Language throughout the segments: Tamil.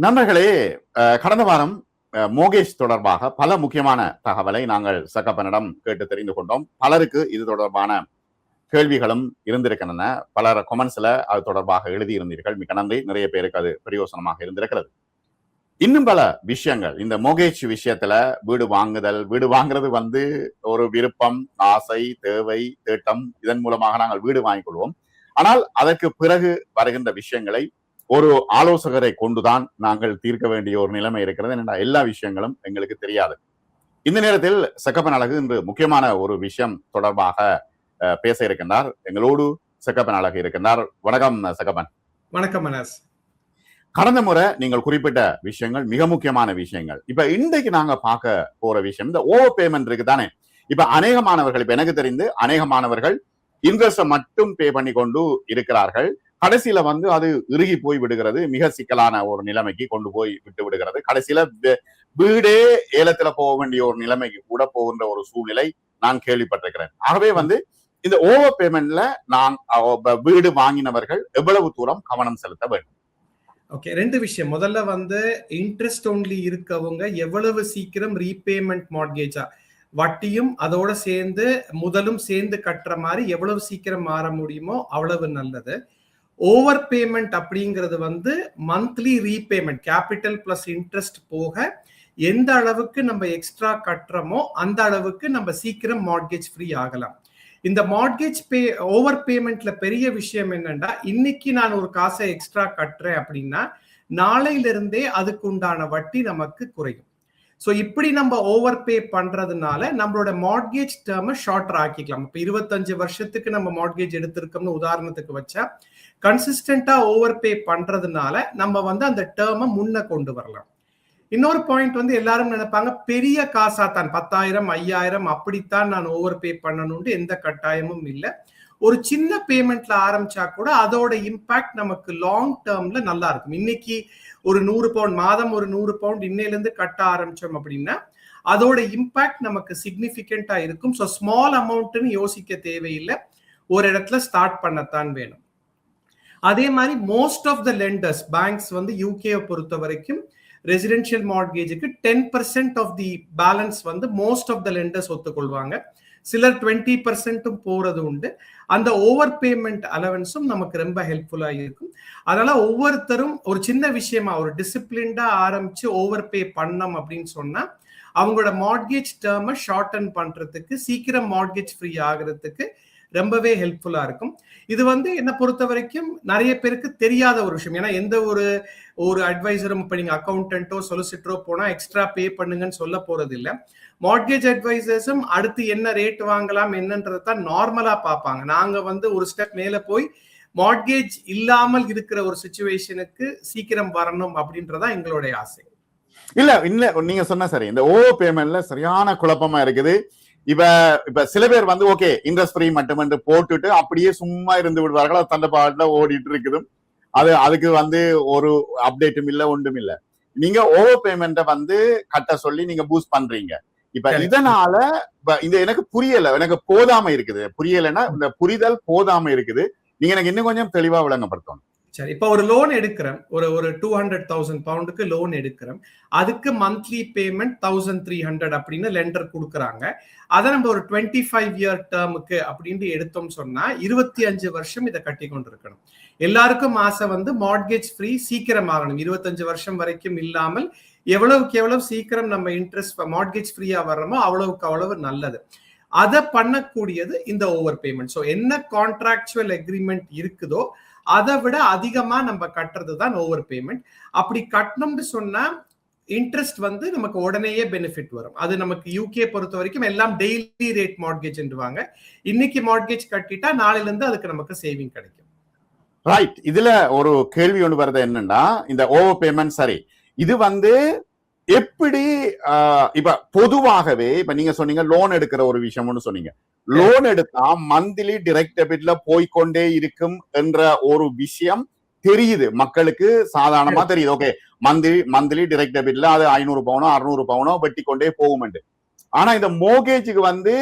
நண்பர்களே, கடந்த வாரம் மோகேஷ் தொடர்பாக பல முக்கியமான தகவலை நாங்கள் சகப்பனிடம் கேட்டு தெரிந்து கொண்டோம். பலருக்கு இது தொடர்பான கேள்விகளும் இருந்திருக்கின்றன. பலர் கொமெண்ட்ஸ்ல அது தொடர்பாக எழுதியிருந்தீர்கள். மிக நன்றி. நிறைய பேருக்கு அது பிரயோசனமாக இருந்திருக்கிறது. இன்னும் பல விஷயங்கள் இந்த மோகேஷ் விஷயத்துல வீடு வாங்குறது ஒரு விருப்பம், ஆசை, தேவை, தேட்டம், இதன் மூலமாக நாங்கள் வீடு வாங்கிக் கொள்வோம். ஆனால் அதற்கு பிறகு வருகின்ற விஷயங்களை ஒரு ஆலோசகரை கொண்டுதான் நாங்கள் தீர்க்க வேண்டிய ஒரு நிலைமை இருக்கிறது. என்ற எல்லா விஷயங்களும் எங்களுக்கு தெரியாது. இந்த நேரத்தில் செக்கப்பன் அழகு இன்று முக்கியமான ஒரு விஷயம் தொடர்பாக பேச இருக்கின்றார். எங்களோடு செக்கப்பன் அழகு இருக்கின்றார். வணக்கம் செக்கப்பன். வணக்கம் மனஸ். கடந்த முறை நீங்கள் குறிப்பிட்ட விஷயங்கள் மிக முக்கியமான விஷயங்கள். இப்ப இன்றைக்கு நாங்க பார்க்க போற விஷயம் இந்த ஓவர் பேமெண்ட் இருக்கு தானே. இப்ப அநேக மாணவர்கள், இப்ப எனக்கு தெரிந்து அநேக மாணவர்கள் இன்ட்ரெஸ்ட் மட்டும் பே பண்ணி கொண்டு இருக்கிறார்கள். கடைசியில அது இறுகி போய் விடுகிறது. மிக சிக்கலான ஒரு நிலைமைக்கு கொண்டு போய் விட்டு விடுகிறது. கடைசியில வீடே ஏலத்துல போக வேண்டிய ஒரு நிலைமைக்கு கூட போகின்ற ஒரு சூழ்நிலை நான் கேள்விப்பட்டிருக்கிறேன். ஆகவே இந்த ஓவர் பேமெண்ட்ல வீடு வாங்கினவர்கள் எவ்வளவு தூரம் கவனம் செலுத்த வேண்டும்? ஓகே, ரெண்டு விஷயம். முதல்ல இன்ட்ரெஸ்ட் ஒன்லி இருக்கவங்க எவ்வளவு சீக்கிரம் ரீபேமெண்ட் மார்ட்கேஜா, வட்டியும் அதோட சேர்ந்து முதலும் சேர்ந்து கட்டுற மாதிரி எவ்வளவு சீக்கிரம் மாற முடியுமோ அவ்வளவு நல்லது. ஓவர் பேமெண்ட் அப்படிங்கிறது monthly repayment, capital plus interest போக எந்த அளவுக்கு நம்ம எக்ஸ்ட்ரா கட்டுறோமோ அந்த அளவுக்கு நம்ம சீக்கிரம் மார்ட்கேஜ் ஃப்ரீ ஆகலாம். இந்த மார்ட்கேஜ் ஓவர் பேமெண்ட்ல பெரிய விஷயம் என்னன்னா, இன்னைக்கு நான் ஒரு காசை எக்ஸ்ட்ரா கட்டுறேன் அப்படின்னா நாளையில இருந்தே அதுக்கு உண்டான வட்டி நமக்கு குறையும். ஸோ இப்படி நம்ம ஓவர் பே பண்றதுனால நம்மளோட மார்ட்கேஜ் டேர்மை ஷார்ட்டர் ஆக்கிக்கலாம். இப்போ 25 வருஷத்துக்கு நம்ம மார்ட்கேஜ் எடுத்திருக்கோம்னு உதாரணத்துக்கு வச்சா கன்சிஸ்டன்டா ஓவர் பே பண்றதுனால நம்ம அந்த டேர்மை முன்ன கொண்டு வரலாம். இன்னொரு பாயிண்ட் எல்லாரும் நினைப்பாங்க, பெரிய காசா தான் 10,000 5,000 அப்படித்தான் நான் ஓவர் பே பண்ணணும்னு எந்த கட்டாயமும் இல்லை. ஒரு சின்ன பேமெண்ட்ல ஆரம்பிச்சா கூட அதோட இம்பாக்ட் நமக்கு லாங் டேர்ம்ல நல்லா இருக்கும். இன்னைக்கு ஒரு 100 பவுண்ட் மாதம், ஒரு 100 பவுண்ட் இன்னையில இருந்து கட்ட ஆரம்பிச்சோம் அப்படின்னா அதோட இம்பாக்ட் நமக்கு சிக்னிபிகண்டா இருக்கும். ஸோ ஸ்மால் அமௌண்ட்னு யோசிக்க தேவையில்லை, ஒரு இடத்துல ஸ்டார்ட் பண்ணத்தான் வேணும். அதே மாதிரி most of the lenders banks யூகேயை பொறுத்த வரைக்கும் ரெசிடென்ஷியல் மார்ட்கேஜுக்கு 10% of the balance most of the lenders ஒத்துக்கொள்வாங்க. சிலர் 20% போறது உண்டு. அந்த ஓவர் பேமெண்ட் அலவன்ஸும் நமக்கு ரொம்ப ஹெல்ப்ஃபுல்லா இருக்கும். அதனால ஒவ்வொருத்தரும் ஒரு சின்ன விஷயமா ஒரு டிசிப்ளின்டா ஆரம்பிச்சு ஓவர் பே பண்ணோம் அப்படின்னு சொன்னா அவங்களோட மார்ட்கேஜ் டேர்மை ஷார்டன் பண்றதுக்கு, சீக்கிரம் மார்ட்கேஜ் ஃப்ரீ ஆகிறதுக்கு ரொம்பவே ஹெல்ப்ஃபுல்லா இருக்கும். இது என்ன பொறுத்த வரைக்கும் நிறைய பேருக்கு தெரியாத ஒரு விஷயம். ஏன்னா எந்த ஒரு அட்வைசரும் இப்ப நீங்க அக்கௌண்டன்ட்டோ சொலிசிட்டரோ போனா எக்ஸ்ட்ரா பே பண்ணுங்கன்னு சொல்ல போறது இல்லை. மார்ட்கேஜ் அட்வைசர்ஸும் அடுத்து என்ன ரேட் வாங்கலாம் என்னன்றதை தான் நார்மலா பார்ப்பாங்க. நாங்க ஒரு ஸ்டெப் மேல போய் மார்ட்கேஜ் இல்லாமல் இருக்கிற ஒரு சிச்சுவேஷனுக்கு சீக்கிரம் வரணும் அப்படின்றதான் எங்களுடைய ஆசை. இல்ல நீங்க சொன்ன சரி, இந்த ஓவர் பேமெண்ட்ல சரியான குழப்பமா இருக்குது. இப்ப சில பேர் ஓகே இன்ட்ரெஸ்ட் ஃப்ரீ மட்டும் போட்டுட்டு அப்படியே சும்மா இருந்து விடுவார்கள். அது தந்த பாட்டுல ஓடிட்டு இருக்குது. அதுக்கு ஒரு அப்டேட்டும் இல்ல, ஒன்றும் இல்ல. நீங்க ஓவர் பேமெண்ட்டை கட்ட சொல்லி நீங்க பூஸ்ட் பண்றீங்க. இப்ப இதனால இந்த எனக்கு புரியல, எனக்கு போதாம இருக்குது. புரியலைன்னா இந்த புரிதல் போதாம இருக்குது. நீங்க எனக்கு இன்னும் கொஞ்சம் தெளிவா விளங்கப்படுத்தணும். சரி, இப்ப ஒரு லோன் எடுக்கிறேன், ஒரு 200,000 பவுண்டுக்கு லோன் எடுக்கிறேன். அதுக்கு மந்த்லி பேமெண்ட் 1,300 அப்படின்னு லெண்டர் கொடுக்குறாங்க. அதை நம்ம ஒரு 25 இயர் டேர்முக்கு அப்படின்னு எடுத்தோம் சொன்னா 25 வருஷம் இதை கட்டி கொண்டு இருக்கணும். எல்லாருக்கும் ஆசை மார்ட்கேஜ் ஃப்ரீ சீக்கிரம் ஆகணும். 25 வருஷம் வரைக்கும் இல்லாமல் எவ்வளவுக்கு எவ்வளவு சீக்கிரம் நம்ம இன்ட்ரெஸ்ட் மார்ட்கேஜ் ஃப்ரீயா வர்றோமோ அவ்வளவுக்கு அவ்வளவு நல்லது. அதை பண்ணக்கூடியது இந்த ஓவர் பேமெண்ட். ஸோ என்ன கான்ட்ராக்சுவல் அக்ரிமெண்ட் இருக்குதோ அதை விட அதிகமா நம்ம கட்டுறது தான் ஓவர் பேமெண்ட். அப்படி கட்டணும்னு சொன்னா இன்ட்ரெஸ்ட் நமக்கு உடனேயே பெனிஃபிட் வரும். அது நமக்கு யூகே பொறுத்த வரைக்கும் எல்லாம் டெய்லி ரேட் மார்ட்கேஜ் என்றுவாங்க. இன்னைக்கு மார்ட்கேஜ் கட்டிட்டா நாளையில இருந்து அதுக்கு நமக்கு சேவிங் கிடைக்கும். ரைட். இதுல ஒரு கேள்வி ஒன்று வருது என்னன்னா, இந்த ஓவர் பேமெண்ட் சரி, இது எப்படி இப்ப பொதுவாகவே இப்ப நீங்க சொன்னீங்க லோன் எடுக்கிற ஒரு விஷயம்னு சொன்னீங்க. லோன் எடுத்தா மந்த்லி டைரக்ட் டெபிட்ல போய்கொண்டே இருக்கும் என்ற ஒரு விஷயம் தெரியுது, மக்களுக்கு சாதாரணமா தெரியுது. ஓகே மந்த்லி டைரக்ட் டெபிட்ல அது 500 பவுனோ 600 பவுனோ வெட்டி கொண்டே போகும். ஆனா இந்த மோர்கேஜுக்கு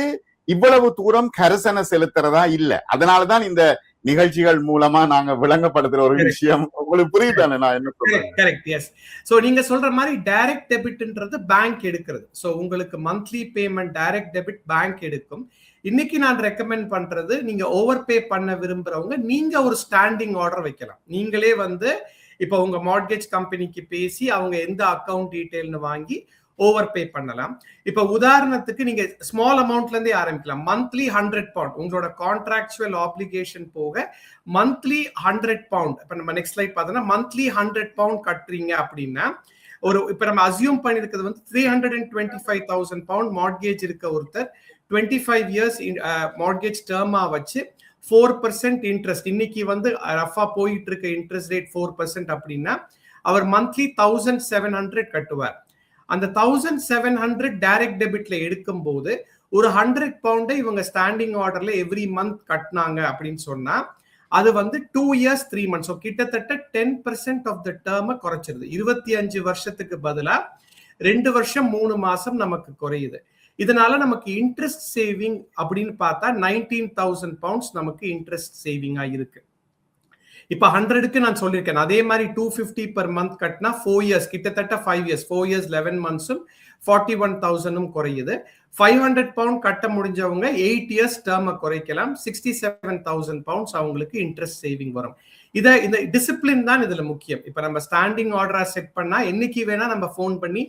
இவ்வளவு தூரம் கரிசனை செலுத்துறதா இல்ல. அதனாலதான் நிகழ்ச்சிகள் மூலமா நாங்க விளங்கப்படுத்துற ஒரு விஷயம். உங்களுக்கு புரியுதானே நான் என்ன சொல்றேன்? Correct, S. சோ நீங்க சொல்ற மாதிரி டைரக்ட் டெபிட்ன்றது பேங்க் எடுக்கிறது. சோ உங்களுக்கு monthly payment direct debit bank எடுக்கும். இன்னைக்கு நான் ரெக்கமெண்ட் பண்றது, நீங்க ஓவர் பே பண்ண விரும்புறவங்க நீங்க ஒரு ஸ்டாண்டிங் ஆர்டர் வைக்கலாம். நீங்களே வந்து இப்ப உங்க மார்ட்கேஜ் கம்பெனிக்கு பேசி அவங்க எந்த அக்கவுண்ட் டீடைல்னு வாங்கி ஓவர் பே பண்ணலாம். இப்ப உதாரணத்துக்கு நீங்க ஸ்மால் அமௌண்ட்ல இருந்தே ஆரம்பிக்கலாம். மந்த்லி 100 பவுண்ட் உங்களோட கான்ட்ராக்சுவல் ஆப்ளிகேஷன் போக மந்த்லி 100 பவுண்ட். இப்ப நம்ம நெக்ஸ்ட் ஸ்லைட் பார்த்தோம்னா மந்த்லி 100 பவுண்ட் கட்டுறீங்க அப்படின்னா இப்ப நம்ம அசியூம் பண்ணிருக்கிறது வந்து 325,000 பவுண்ட் மார்ட்கேஜ் இருக்க ஒருத்தர் 25 இயர்ஸ் மார்ட்கேஜ் டேர்மா வச்சு 4% இன்ட்ரெஸ்ட், இன்னைக்கு வந்து ரஃபா போயிட்டு இருக்க இன்ட்ரெஸ்ட் ரேட் 4% அப்படின்னா அவர் மந்த்லி 1700 கட்டுவார். அந்த 1700 டைரக்ட் டெபிட்ல எடுக்கும் போது ஒரு 100 பவுண்டை இவங்க ஸ்டாண்டிங் ஆர்டர்ல எவ்ரி மந்த் கட்டினாங்க அப்படின்னு சொன்னா அது வந்து 2 இயர்ஸ் 3 months. கிட்டத்தட்ட 10% ஆஃப் த டேர்மை குறைச்சிருது. 25 வருஷத்துக்கு பதிலா 2 வருஷம் 3 மாசம் நமக்கு குறையுது. இதனால நமக்கு இன்ட்ரெஸ்ட் சேவிங் அப்படின்னு பார்த்தா 19,000 பவுண்ட்ஸ் நமக்கு இன்ட்ரெஸ்ட் சேவிங்கா இருக்கு. இப்ப 100க்கு நான் சொல்லியிருக்கேன். அதே மாதிரி 250 per month கட்டினா 4 இயர்ஸ், கிட்டத்தட்ட 5 இயர்ஸ், 4 இயர்ஸ் 11 months 41,000 குறையுது. 500 பவுண்ட் கட்ட முடிஞ்சவங்க 8 இயர்ஸ் டேர்மை குறைக்கலாம். 67,000 பவுண்ட்ஸ் அவங்களுக்கு இன்ட்ரெஸ்ட் சேவிங் வரும். இந்த டிசிப்ளின் தான் இதுல முக்கியம். இப்ப நம்ம ஸ்டாண்டிங் ஆர்டரா செட் பண்ணா என்னைக்கு வேணா நம்ம போன் பண்ணி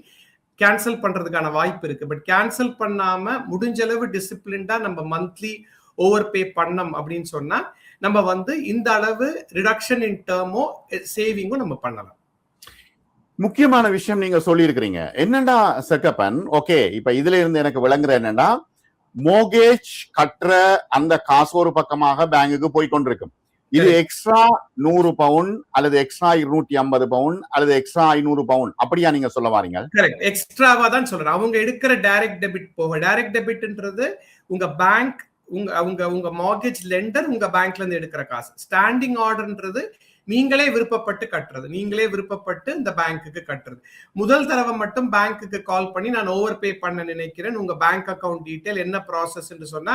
கேன்சல் பண்றதுக்கான வாய்ப்பு இருக்கு. பட் கேன்சல் பண்ணாம முடிஞ்ச அளவு டிசிப்ளின்டா நம்ம மந்த்லி ஓவர் பே பண்ணோம் அப்படின்னு சொன்னா நம்ம வந்து இந்த அளவு ரிடக்ஷன் இன் டேர்மோ சேவிங்கும் நம்ம பண்ணலாம். முக்கியமான விஷயம் நீங்க சொல்லி இருக்கிறீங்க என்னன்னா செக்கப்பன், ஓகே, இப்ப இதுல இருந்து எனக்கு விளங்குற என்னன்னா மோர்கேஜ் கட்டுற அந்த காசு ஒரு பக்கமாக பேங்குக்கு போய் கொண்டிருக்கும். இது எக்ஸ்ட்ரா 100 பவுண்ட் அல்லது எக்ஸ்ட்ரா 250 பவுண்ட் அல்லது எக்ஸ்ட்ரா 500 பவுண்ட் அப்படியா நீங்க சொல்ல வாரீங்க? கரெக்ட், எக்ஸ்ட்ராவா தான் சொல்றேன். அவங்க எடுக்கிற டைரக்ட் டெபிட் போக, டைரக்ட் டெபிட்ன்றது உங்க பேங்க் உங்க மார்கேஜ் லெண்டர் உங்க பேங்க்ல இருந்து எடுக்கிற காசு. ஸ்டாண்டிங் ஆர்டர்ன்றது நீங்களே விருப்பப்பட்டு கட்டுறது, நீங்களே விருப்பப்பட்டு இந்த பேங்க்குக்கு கட்டுறது. முதல் தடவை மட்டும் பேங்க்குக்கு கால் பண்ணி நான் ஓவர் பே பண்ண நினைக்கிறேன், உங்க பேங்க் அக்கவுண்ட் டீடைல் என்ன ப்ராசஸ் சொன்னா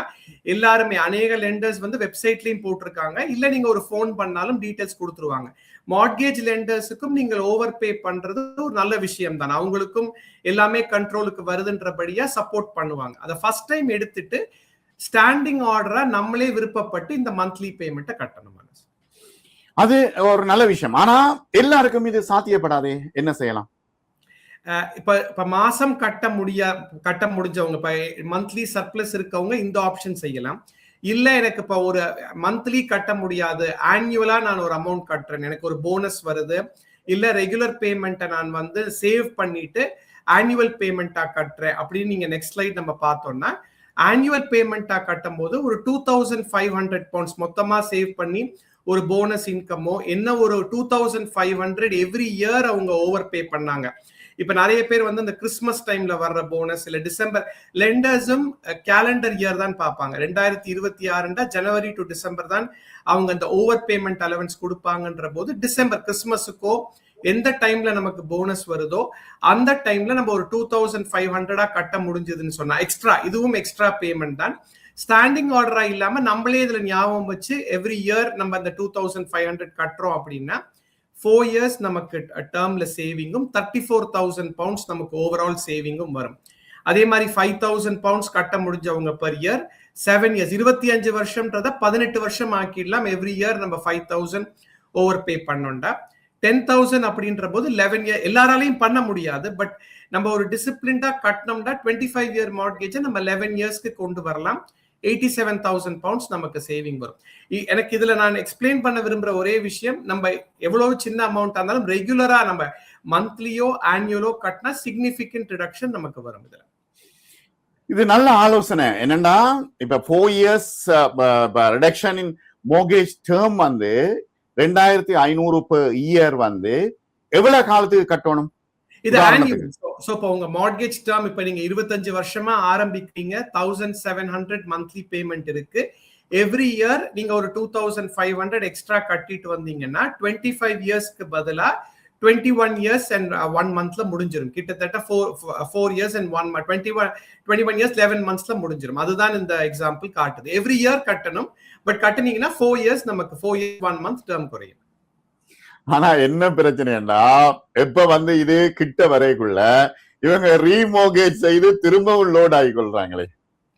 எல்லாருமே அநேக லெண்டர்ஸ் வந்து வெப்சைட்லயும் போட்டிருக்காங்க, இல்ல நீங்க ஒரு போன் பண்ணாலும் டீடைல்ஸ் கொடுத்துருவாங்க. மார்ட்கேஜ் லெண்டர்ஸுக்கும் நீங்கள் ஓவர் பே பண்றது ஒரு நல்ல விஷயம் தான். அவங்களுக்கும் எல்லாமே கண்ட்ரோலுக்கு வருதுன்றபடியா சப்போர்ட் பண்ணுவாங்க. அதை ஃபர்ஸ்ட் டைம் எடுத்துட்டு ஸ்டாண்டிங் ஆர்டரா நம்மளே விருப்பப்பட்டு இந்த மந்த்லி பேமெண்ட்டை கட்டணும். அது ஒரு நல்ல விஷயம். ஆனா எல்லாருக்கும் இது சாத்தியப்படாதே, என்ன செய்யலாம்? இப்ப மாசம் கட்ட முடிஞ்சவங்க, இப்ப மந்த்லி சர்ப்ளஸ் இருக்கவங்க இந்த ஆப்ஷன் செய்யலாம். இல்ல எனக்கு இப்ப ஒரு மந்த்லி கட்ட முடியாது, ஆனுவலா நான் ஒரு அமௌண்ட் கட்டுறேன், எனக்கு ஒரு போனஸ் வருது, இல்ல ரெகுலர் பேமெண்ட்டை நான் வந்து சேவ் பண்ணிட்டு ஆனுவல் பேமெண்டா கட்டுறேன் அப்படின்னு நீங்க நெக்ஸ்ட் ஸ்லைட் நம்ம பார்த்தோம்னா ஆனுவல் பேமெண்டா கட்டும் போது ஒரு 2,500 பவுண்ட்ஸ் மொத்தமா சேவ் பண்ணி ஒரு போனஸ் இன்கமோ என்ன ஒரு 2,500 எவ்ரி இயர் அவங்க ஓவர் பே பண்ணாங்க. இப்ப நிறைய பேர் வந்து இந்த கிறிஸ்துமஸ் டைம்ல வர்ற போனஸ் இல்ல டிசம்பர், லெண்டர்ஸும் கேலண்டர் இயர் தான் பார்ப்பாங்க. 2026 ஜனவரி டு டிசம்பர் தான் அவங்க அந்த ஓவர் பேமெண்ட் அலவன்ஸ் கொடுப்பாங்கன்ற போது டிசம்பர் கிறிஸ்துமஸுக்கோ எந்த டைம்ல நமக்கு போனஸ் வருதோ அந்த டைம்ல நம்ம ஒரு 2,500 கட்ட முடிஞ்சதுன்னு சொன்னா எக்ஸ்ட்ரா, இதுவும் எக்ஸ்ட்ரா பேமெண்ட் தான். ஸ்டாண்டிங் ஆர்டரா இல்லாம நம்மளே இதுல ஞாபகம் வச்சு எவ்ரி இயர் நம்ம அந்த 2,500 கட்டுறோம் அப்படின்னா 4 இயர்ஸ் நமக்கு டேர்ம்ல சேவிங்கும் 34,000 பவுண்ட்ஸ் நமக்கு ஓவரால் சேவிங்கும் வரும். அதே மாதிரி 5,000 பவுண்ட்ஸ் கட்ட முடிஞ்சவங்க பர் இயர் 7 இயர்ஸ், 25 வருஷம்ன்றத 18 வருஷம் ஆக்கிடலாம். எவ்ரி இயர் நம்ம 5,000 ஓவர் பே பண்ணோம்டா 10,000 அப்படின்ற போது 11 இயர் எல்லாராலையும் பண்ண முடியாது. பட் நம்ம ஒரு டிசிப்ளின்டா கட்டணும்னா 25 இயர் மார்ட்கேஜை நம்ம 11 இயர்ஸ்க்கு கொண்டு வரலாம். 87,000 பவுண்ட்ஸ் நமக்கு சேவிங் வரும். எனக்கு இதுல நான் எக்ஸ்பிளைன் பண்ண விரும்புற ஒரே விஷயம், நம்ம எவ்வளவு சின்ன அமௌண்ட் இருந்தாலும் ரெகுலரா நம்ம மந்த்லியோ ஆனுவலோ கட்டினா சிக்னிபிகன்ட் ரிடக்ஷன் நமக்கு வரும். இதுல இது நல்ல ஆலோசனை. என்னன்னா இப்ப 4 இயர்ஸ் ரிடக்ஷன் இன் மோர்கேஜ் டேர்ம் வந்து 2,500 per இயர் வந்து எவ்வளவு காலத்துக்கு கட்டணும்? இது ஆனுவல். சோ இப்போ உங்க மார்ட்கேஜ் டேர்ம் இப்ப நீங்க 25 வருஷமா ஆரம்பிக்கிறீங்க, 1,700 மந்த்லி பேமெண்ட் இருக்கு. எவ்ரி இயர் நீங்க ஒரு 2,500 எக்ஸ்ட்ரா கட்டிட்டு வந்தீங்கன்னா 25 இயர்ஸ்க்கு பதிலா 21 years and 1 monthல முடிஞ்சிரும். கிட்டத்தட்ட 4 years and 1 month 21 years 11 monthsல முடிஞ்சிரும். அதுதான் இந்த எக்ஸாம்பிள் காட்டுது. எவ்ரி இயர் கட்டணும், பட் கட்டுனீங்கன்னா 4 years நமக்கு 4 years 1 month டேர்ம் குறையும். ஆனா என்ன பிரச்சனைன்னா எப்ப வந்து இது கிட்ட வரைக்குள்ள இவங்க ரீமோர்கேஜ் செய்து திரும்பவும் லோட் ஆகிக்கொள்றாங்களே.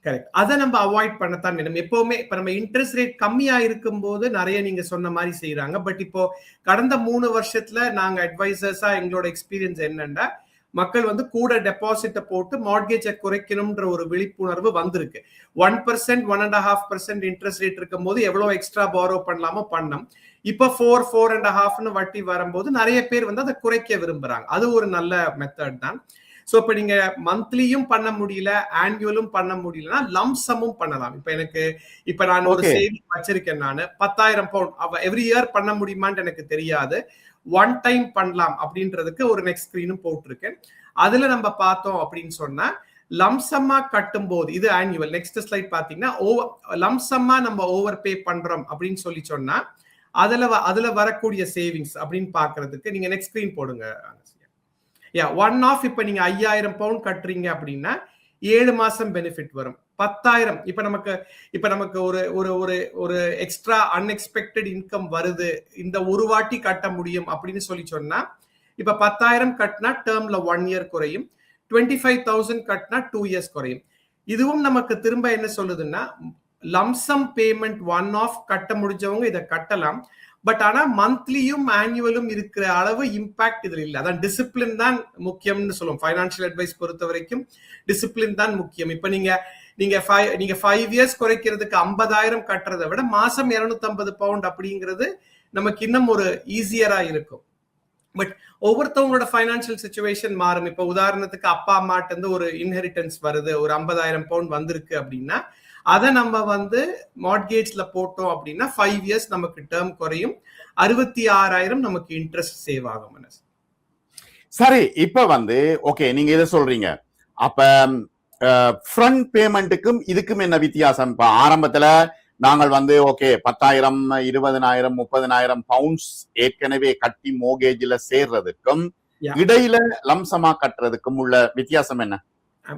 கரெக்ட். அதை நம்ம அவாய்ட் பண்ணத்தான் வேணும். எப்பவுமே இப்ப நம்ம இன்ட்ரெஸ்ட் ரேட் கம்மியா இருக்கும் போது நிறைய நீங்க சொன்ன மாதிரி செய்யறாங்க. பட் இப்போ கடந்த 3 வருஷத்துல நாங்க அட்வைசர்ஸா எங்களோட எக்ஸ்பீரியன்ஸ் என்னன்னா, மக்கள் வந்து கூட டெபாசிட்ட போட்டு மார்கேஜை குறைக்கணும்ன்ற ஒரு விழிப்புணர்வு வந்திருக்கு. 1% 1.5% இன்ட்ரெஸ்ட் ரேட் இருக்கும் போது எவ்வளவு எக்ஸ்ட்ரா பாரோ பண்ணலாமோ பண்ணோம். இப்ப 4.5 வட்டி வரும்போது நிறைய பேர் வந்து அதை குறைக்க விரும்புறாங்க. அது ஒரு நல்ல மெத்தட் தான். சோ இப்ப நீங்க மந்த்லியும் பண்ண முடியல, ஆனுவலும் பண்ண முடியலன்னா லம்சமும் பண்ணலாம். இப்ப நான் ஒரு சேவிங் வச்சிருக்கேன், நான் 10,000 பவுண்ட் எவ்ரி இயர் பண்ண முடியுமான்னு எனக்கு தெரியாது. ஒன் டைம் பண்ணலாம் அப்படின்றதுக்கு ஒரு நெக்ஸ்ட் ஸ்கிரீனும் போட்டிருக்கேன். அதுல நம்ம பார்த்தோம் அப்படின்னு சொன்னா லம்சம்மா கட்டும் போது இது ஆனுவல். நெக்ஸ்ட் ஸ்லைட் பாத்தீங்கன்னா லம்சம்மா நம்ம ஓவர் பே பண்றோம் அப்படின்னு சொல்லி சொன்னா அதுல வரக்கூடிய சேவிங்ஸ் அப்படின்னு பாக்குறதுக்கு நீங்க நெக்ஸ்ட் ஸ்கிரீன் போடுங்க. ஒன் ஆஃப் இப்ப நீங்க 5,000 பவுண்ட் கட்டுறீங்க அப்படின்னா 7 மாசம் பெனிஃபிட் வரும். 10,000 இப்ப நமக்கு ஒரு எக்ஸ்ட்ரா அன்எக்ஸ்பெக்டட் இன்கம் வருது, இந்த ஒரு வாட்டி கட்ட முடியும் அப்படின்னு சொல்லி சொன்னா இப்ப 10,000 கட்டினா டேர்ம்ல 1 இயர் குறையும், 25,000 கட்டினா 2 இயர்ஸ் குறையும். இதுவும் நமக்கு திரும்ப என்ன சொல்லுதுன்னா, லம்சம் பேமெண்ட் ஒன் ஆஃப் கட்ட முடிஞ்சவங்க இதை கட்டலாம். பட் ஆனா மந்த்லியும் ஆனுவலும் இருக்கிற அளவு இம்பாக்ட் இதுல இல்லை. அதான் டிசிப்ளின் தான் முக்கியம்னு சொல்லுவோம். ஃபைனான்சியல் அட்வைஸ் பொறுத்த வரைக்கும் டிசிப்ளின் தான் முக்கியம். இப்ப நீங்க 5 இயர்ஸ் குறைக்கிறதுக்கு 50,000 கட்டுறதை விட மாசம் 250 பவுண்ட் அப்படிங்கிறது நமக்கு இன்னும் ஒரு ஈஸியரா இருக்கும். பட் ஒவ்வொருத்தவங்களோட ஃபைனான்சியல் சிச்சுவேஷன் மாறும். இப்ப உதாரணத்துக்கு அப்பா அம்மாட்ட இருந்து ஒரு இன்ஹெரிட்டன்ஸ் வருது, ஒரு 50,000 பவுண்ட் வந்திருக்கு அப்படின்னா அதை நம்ம வந்து மார்ட்கேஜ்ல போட்டோம் அப்படின்னா 5 இயர்ஸ் நமக்கு டேர்ம் குறையும், 66,000 நமக்கு இன்ட்ரெஸ்ட் சேவ் ஆகும். சரி, இப்ப வந்து ஓகே நீங்க இதை சொல்றீங்க. அப்ப ஃப்ரண்ட் பேமெண்ட்டுக்கும் இதுக்கும் என்ன வித்தியாசம்? இப்ப ஆரம்பத்துல நாங்கள் வந்து ஓகே 10,000 20,000 30,000 பவுண்ட்ஸ் ஏற்கனவே கட்டி மோர்கேஜ்ல சேர்றதுக்கும் இடையில லம்சமா கட்டுறதுக்கும் உள்ள வித்தியாசம் என்ன?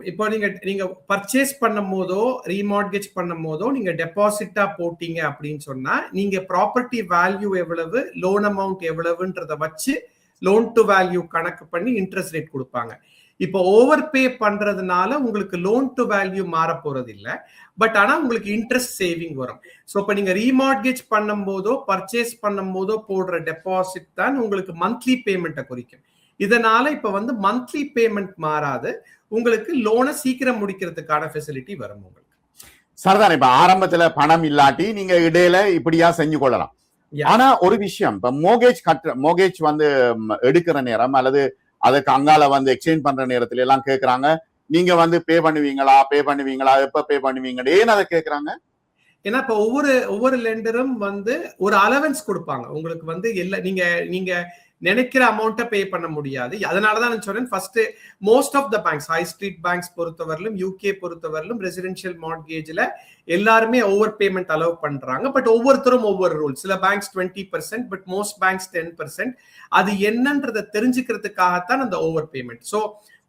இப்போ நீங்க பர்ச்சேஸ் பண்ணும் போதோ ரீமார்கேஜ் பண்ணும் போதோ நீங்க டெபாசிட்டா போட்டீங்க அப்படின்னு சொன்னா நீங்க ப்ராப்பர்ட்டி வேல்யூ எவ்வளவு, லோன் அமௌண்ட் எவ்வளவுன்றத வச்சு லோன் டு வேல்யூ கணக்கு பண்ணி இன்ட்ரெஸ்ட் ரேட் கொடுப்பாங்க. இப்போ ஓவர் பே பண்றதுனால உங்களுக்கு லோன் டு வேல்யூ மாற போறது இல்லை, பட் ஆனா உங்களுக்கு இன்ட்ரெஸ்ட் சேவிங் வரும். ஸோ இப்போ நீங்க ரீமார்கேஜ் பண்ணும் போதோ பர்ச்சேஸ் பண்ணும் போதோ போடுற டெபாசிட் தான் உங்களுக்கு மந்த்லி பேமெண்ட்டை குறிக்கும். இதனால இப்ப வந்து மந்த்லி பேமெண்ட் மாறாது, உங்களுக்கு லோனை சீக்கிரம் முடிக்கிறதுக்கான ஃபெசிலிட்டி வரும் உங்களுக்கு. சரிதான். இப்ப ஆரம்பத்துல பணம் இல்லாட்டி நீங்க இடையில இப்படியா செஞ்சு கொள்ளலாம். ஆனா ஒரு விஷயம், இப்ப மோர்கேஜ் வந்து எடுக்கிற நேரம் அல்லது அதுக்கு அங்கால வந்து எக்ஸ்சேஞ்ச் பண்ற நேரத்துல எல்லாம் கேக்குறாங்க, நீங்க வந்து பே பண்ணுவீங்களா எப்ப பே பண்ணுவீங்க, ஏன்னு அதை கேக்குறாங்க? ஏன்னா இப்ப ஒவ்வொரு லெண்டரும் வந்து ஒரு அலவன்ஸ் கொடுப்பாங்க உங்களுக்கு. வந்து நீங்க நினைக்கிற அமௌண்ட்டை பே பண்ண முடியாது. அதனாலதான் நான் சொன்னேன், first most of the banks, high street banks பொறுத்தவரையிலும் யூகே பொறுத்தவரையிலும் ரெசிடென்ஷியல் மார்ட்கேஜ்ல எல்லாருமே ஓவர் பேமெண்ட் அலோவ் பண்றாங்க. பட் ஒவ்வொருத்தரும் ஒவ்வொரு ரூல். சில பேங்க்ஸ் 20%, பட் மோஸ்ட் பேங்க்ஸ் 10%. அது என்னன்றதை தெரிஞ்சுக்கிறதுக்காகத்தான் அந்த ஓவர் பேமெண்ட். ஸோ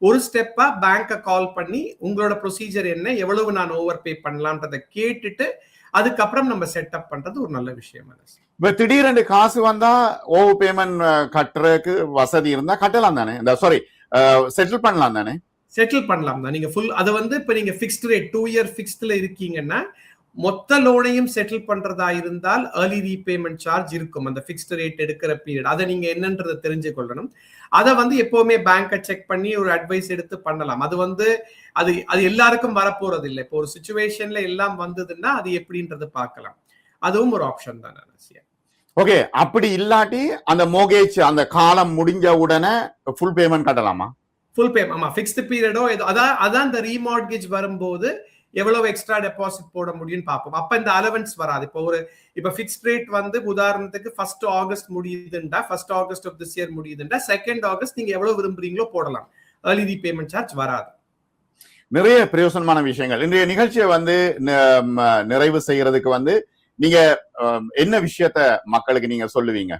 ஒரு ஸ்டெப்பா பேங்கை கால் பண்ணி உங்களோட ப்ரொசீஜர் என்ன, எவ்வளவு நான் ஓவர் பே பண்ணலான்றதை கேட்டுட்டு அதுக்கப்புறம் நம்ம செட்டப் பண்றது ஒரு நல்ல விஷயம். இப்ப திடீரென்று காசு வந்தா ஓவர் பேமெண்ட் கட்டுறதுக்கு வசதி இருந்தா கட்டலாம் தானே? செட்டில் பண்ணலாம் தானே? செட்டில் பண்ணலாம் தான். நீங்க ஃபுல் அது வந்து இப்ப நீங்க ஃபிக்ஸ்ட் ரேட் 2 இயர் ஃபிக்ஸ்ட்ல இருக்கீங்கன்னா மொத்த லோனையும் செட்டில் பண்றதா இருந்தால் ஏர்லி ரீபேமெண்ட் சார்ஜ் இருக்கும். அந்த ஃபிக்ஸ்ட் ரேட் எடுக்கிற பீரியட் அதை நீங்க என்னன்றதை தெரிஞ்சு கொள்ளணும். அதை வந்து எப்பவுமே பேங்கை செக் பண்ணி ஒரு அட்வைஸ் எடுத்து பண்ணலாம். அது வந்து அது எல்லாருக்கும் வரப்போறது இல்லை. இப்போ ஒரு சிச்சுவேஷன்ல எல்லாம் வந்ததுன்னா அது எப்படின்றது பார்க்கலாம். அதுவும் ஒரு ஆப்ஷன் தான். ஓகே, அப்படி இல்லாட்டி அந்த மோர்கேஜ் அந்த காலம் முடிஞ்ச உடனே ஃபுல் பேமெண்ட் கட்டலாமா? ஃபுல் பேமெண்ட், ஆமா, ஃபிக்ஸ்ட் பீரியடோ அதான் இந்த ரீமார்கேஜ் வரும்போது எவ்வளவு எக்ஸ்ட்ரா டெபாசிட் போட முடியும்னு பார்ப்போம். அப்ப இந்த அலவன்ஸ் வராது. இப்ப ஃபிக்ஸ்ட் ரேட் வந்து உதாரணத்துக்கு 1 ஆகஸ்ட் முடியுதுண்டா, 1 ஆகஸ்ட் ஆஃப் திஸ் இயர் முடியுதுண்டா, 2 ஆகஸ்ட் நீங்க எவ்வளவு விரும்புறீங்களோ போடலாம். ஏர்லி ரீபேமெண்ட் சார்ஜ் வராது. நிறைய பிரயோசனமான விஷயங்கள். இன்றைய நிகழ்ச்சியை வந்து நிறைவு செய்யறதுக்கு வந்து நீங்க என்ன விஷயத்த மக்களுக்கு நீங்க சொல்லுவீங்க?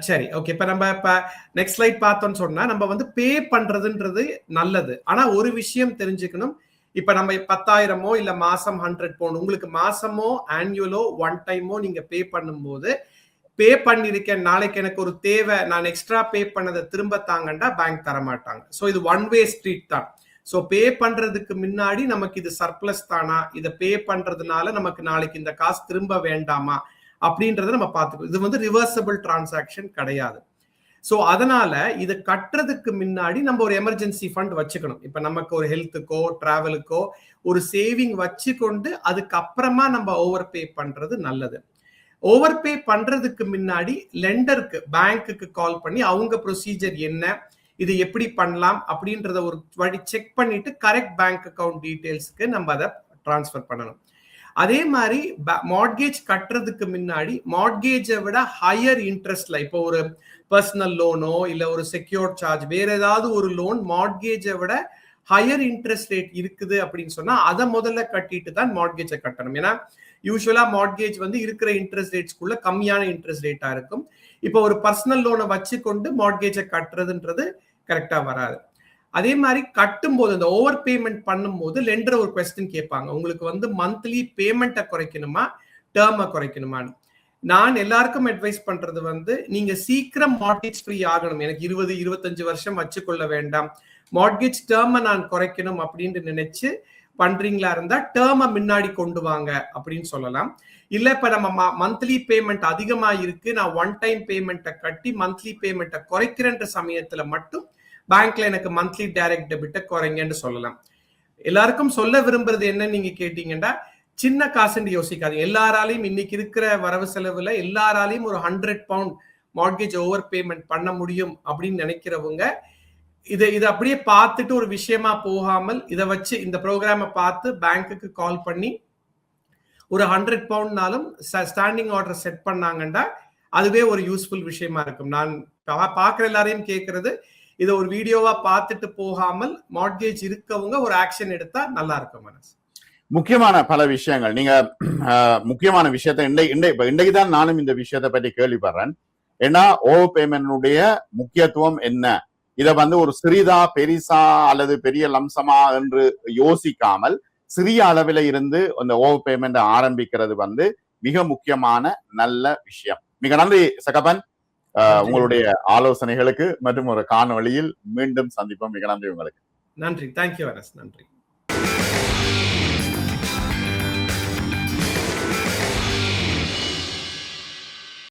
சரி, ஓகே. இப்ப நெக்ஸ்ட் ஸ்லைட் பார்த்தோம்னு சொன்னா நம்ம வந்து பே பண்றதுன்றது நல்லது. ஆனா ஒரு விஷயம் தெரிஞ்சுக்கணும். இப்ப நம்ம 10,000மோ இல்ல மாசம் 100 பவுண்ட் உங்களுக்கு மாசமோ ஆனுவலோ ஒன் டைமோ நீங்க பே பண்ணும்போது பே பண்ணிருக்கேன், நாளைக்கு எனக்கு ஒரு தேவை, நான் எக்ஸ்ட்ரா பே பண்ணதை திரும்ப தாங்கண்டா பேங்க் தர மாட்டாங்க. ஸோ இது ஒன் வே ஸ்ட்ரீட் தான். ஸோ பே பண்றதுக்கு முன்னாடி நமக்கு இது சர்ப்ளஸ் தானா, இதை பே பண்றதுனால நமக்கு நாளைக்கு இந்த காசு திரும்ப வேண்டாமா அப்படின்றத நம்ம பார்த்துக்கணும். இது வந்து ரிவர்சபிள் டிரான்சாக்ஷன் கிடையாது. ஸோ அதனால இதை கட்டுறதுக்கு முன்னாடி நம்ம ஒரு எமர்ஜென்சி ஃபண்ட் வச்சுக்கணும். இப்ப நமக்கு ஒரு ஹெல்த்துக்கோ டிராவலுக்கோ ஒரு சேவிங் வச்சுக்கொண்டு அதுக்கப்புறமா நம்ம ஓவர் பே பண்றது நல்லது. ஓவர் பே பண்றதுக்கு முன்னாடி லெண்டருக்கு பேங்க்குக்கு கால் பண்ணி அவங்க ப்ரொசீஜர் என்ன, இது எப்படி பண்ணலாம் அப்படின்றத ஒரு வாட்டி செக் பண்ணிட்டு கரெக்ட் பேங்க் அக்கவுண்ட் டீடைல்ஸ்க்கு நம்ம அதை டிரான்ஸ்ஃபர் பண்ணணும். அதே மாதிரி மார்ட்கேஜ் கட்டுறதுக்கு முன்னாடி மார்ட்கேஜை விட ஹையர் இன்ட்ரெஸ்ட்ல, இப்போ ஒரு பர்சனல் லோனோ இல்ல ஒரு செக்யூர் சார்ஜ் வேற ஏதாவது ஒரு லோன் மார்ட்கேஜை விட ஹையர் இன்ட்ரெஸ்ட் ரேட் இருக்குது அப்படின்னு சொன்னா அதை முதல்ல கட்டிட்டு தான் மார்ட்கேஜை கட்டணும். ஏன்னா யூஸ்வலா மார்ட்கேஜ் வந்து இருக்கிற இன்ட்ரெஸ்ட் ரேட்ஸ்க்குள்ள கம்மியான இன்ட்ரெஸ்ட் ரேட்டா இருக்கும். இப்போ ஒரு பர்சனல் லோனை வச்சுக்கொண்டு மார்ட்கேஜை கட்டுறதுன்றது கரெக்டா வராது. அதே மாதிரி கட்டும் போது இந்த ஓவர் பேமெண்ட் பண்ணும்போது லெண்டர் ஒரு கொஸ்டின் கேட்பாங்க, உங்களுக்கு வந்து மந்த்லி பேமெண்ட்டை குறைக்கணுமா டேர்மை குறைக்கணுமான்னு. நான் எல்லாருக்கும் அட்வைஸ் பண்றது வந்து நீங்க சீக்கிரம் மார்ட்கேஜ் ஃப்ரீ ஆகணும், எனக்கு 20-25 வருஷம் வச்சுக்கொள்ள வேண்டாம், மார்ட்கேஜ் டேர்மை நான் குறைக்கணும் அப்படின்னு நினைச்சு பண்றீங்களா இருந்தா டேர்மை முன்னாடி கொண்டு வாங்க அப்படின்னு சொல்லலாம். இல்ல இப்ப நம்ம மந்த்லி பேமெண்ட் அதிகமா இருக்கு, நான் ஒன் டைம் பேமெண்ட்டை கட்டி மந்த்லி பேமெண்ட்டை குறைக்கிறேன்ற சமயத்துல மட்டும் பேங்க்ல எனக்கு மந்த்லி டைரக்ட் டெபிட்டை குறைங்கன்னு சொல்லலாம். எல்லாருக்கும் சொல்ல விரும்புறது என்ன நீங்க கேட்டீங்கன்னா, சின்ன காசுன்னு யோசிக்காதீங்க. எல்லாராலையும் இன்னைக்கு இருக்கிற வரவு செலவுல எல்லாராலையும் ஒரு 100 பவுண்ட் மார்ட்கேஜ் ஓவர் பேமெண்ட் பண்ண முடியும் அப்படின்னு நினைக்கிறவங்க இதை அப்படியே பார்த்துட்டு ஒரு விஷயமா போகாமல் இதை வச்சு இந்த ப்ரோக்ராமை பார்த்து பேங்க்குக்கு கால் பண்ணி ஒரு 100 பவுண்ட்னாலும் ஸ்டாண்டிங் ஆர்டர் செட் பண்ணாங்கன்னா அதுவே ஒரு யூஸ்ஃபுல் விஷயமா இருக்கும். நான் பார்க்குற எல்லாரையும் கேட்கறது, இதை ஒரு வீடியோவா பார்த்துட்டு போகாமல் மார்ட்கேஜ் இருக்கவங்க ஒரு ஆக்ஷன் எடுத்தா நல்லா இருக்கும். மனசு முக்கியமான பல விஷயங்கள் நீங்க முக்கியமான விஷயத்தை இன்றைக்கு தான் நானும் இந்த விஷயத்தை பற்றி கேள்விப்படுறேன். ஏன்னா ஓவர் பேமெண்டுடைய முக்கியத்துவம் என்ன, இதை வந்து ஒரு சிறிதா பெரிசா அல்லது பெரிய லம்சமா என்று யோசிக்காமல் சிறிய அளவில் இருந்து அந்த ஓவர் பேமெண்ட் ஆரம்பிக்கிறது வந்து மிக முக்கியமான நல்ல விஷயம். மிக நன்றி சகப்பன், உங்களுடைய ஆலோசனைகளுக்கு மற்றும் ஒரு காணொளியில் மீண்டும் சந்திப்போம். மிக நன்றி உங்களுக்கு. நன்றி. தேங்க்யூ அரஸ். நன்றி.